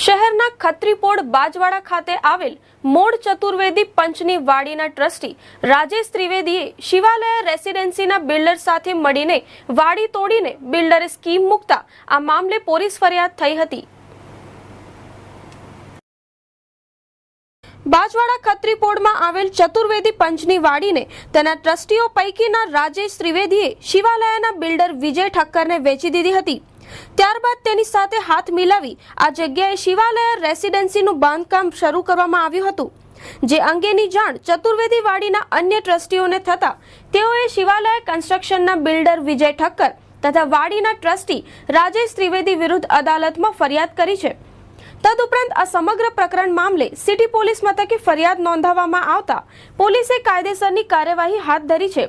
શહેરના ખત્રીપોળ બાજવાડા ખાતે આવેલ મોડ ચતુર્વેદી પંચની વાડીના ટ્રસ્ટી રાજેશ ત્રિવેદીએ શિવાલય રેસિડેન્સીના બિલ્ડર સાથે મળીને વાડી તોડીને બિલ્ડરે સ્કીમ મૂકતા આ મામલે પોલીસ ફરિયાદ થઈ હતી। બાજવાડા ખત્રીપોળમાં આવેલ ચતુર્વેદી પંચની વાડીને તેના ટ્રસ્ટીઓ પૈકીના રાજેશ ત્રિવેદીએ શિવાલયના બિલ્ડર વિજય ઠક્કરને વેચી દીધી હતી। ત્યારબાદ તેની સાથે હાથ મિલાવી આ જગ્યાએ શિવાલય રેસિડેન્સીનું બાંધકામ શરૂ કરવામાં આવ્યું હતું, જે અંગેની જાણ ચતુર્વેદી વાડીના અન્ય ટ્રસ્ટીઓને થતા તેઓએ શિવાલય કન્સ્ટ્રક્શનના બિલ્ડર વિજય ઠક્કર તથા વાડીના ટ્રસ્ટી રાજેશ ત્રિવેદી વિરુદ્ધ અદાલતમાં ફરિયાદ કરી છે। તદુપરાંત આ સમગ્ર પ્રકરણ મામલે સિટી પોલીસ મથકે ફરિયાદ નોંધાવવામાં આવતા પોલીસે કાયદેસરની કાર્યવાહી હાથ ધરી છે।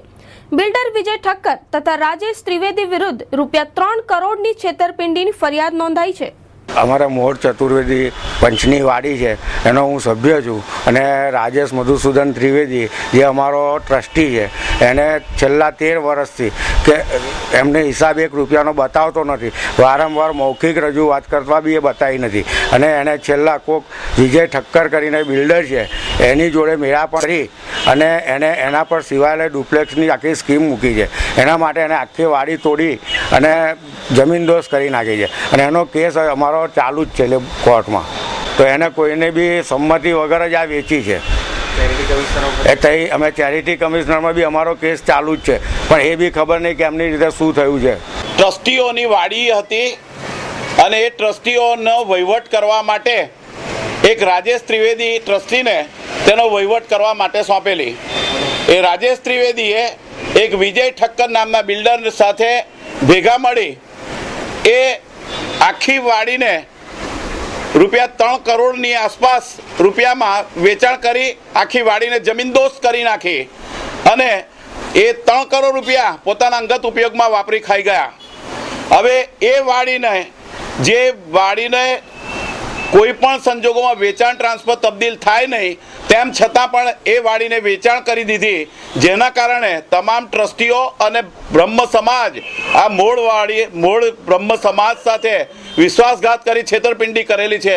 બિલ્ડર વિજય ઠક્કર તથા રાજેશ ત્રિવેદી વિરુદ્ધ ₹3 કરોડની છેતરપિંડીની ફરિયાદ નોંધાઈ છે। અમારા મોડ ચતુર્વેદી પંચની વાડી છે, એનો હું સભ્ય છું અને રાજેશ મધુસૂદન ત્રિવેદી જે અમારો ટ્રસ્ટી છે, એને છેલ્લા 13 વર્ષથી કે એમને હિસાબ ₹1 બતાવતો નથી, વારંવાર મૌખિક રજૂઆત કરવા બી એ બતાવી નથી અને એને છેલ્લા કોક વિજય ઠક્કર કરીને બિલ્ડર છે એની જોડે મેળાપણ કરી અને એને એના પર શિવાલય ડુપ્લેક્સની આખી સ્કીમ મૂકી છે। એના માટે એને આખી વાડી તોડી અને જમીનદોસ્ત કરી નાખી છે અને એનો કેસ અમારો ચાલુ જ છે કોર્ટમાં। તો એને કોઈને બી સંમતિ વગર જ આ વેચી છે। અમે ચેરિટી કમિશનરમાં બી અમારો કેસ ચાલુ જ છે, પણ એ બી ખબર નહીં કે એમની રીતે શું થયું છે। ટ્રસ્ટીઓની વાડી હતી અને એ ટ્રસ્ટીઓનો વહીવટ કરવા માટે એક રાજેશ ત્રિવેદી ટ્રસ્ટીને તેનો વહીવટ કરવા માટે સોંપેલી। એ રાજેશ ત્રિવેદીએ એક વિજય ઠક્કર નામના બિલ્ડર સાથે ભેગા મળી એ આખી વાડીને ₹3 કરોડની આસપાસ રૂપિયામાં વેચાણ કરી આખી વાડીને જમીનદોસ્ત કરી નાખી અને એ ₹3 કરોડ પોતાના અંગત ઉપયોગમાં વાપરી ખાઈ ગયા। હવે એ વાડીને કોઈ પણ સંજોગોમાં વેચાણ ટ્રાન્સફર તબદીલ થાય નહીં તેમ છતાં પણ એ વાડીને વેચાણ કરી દીધી, જેના કારણે તમામ ટ્રસ્ટીઓ અને બ્રહ્મ સમાજ આ મોડ બ્રહ્મ સમાજ સાથે વિશ્વાસઘાત કરી છેતરપિંડી કરેલી છે।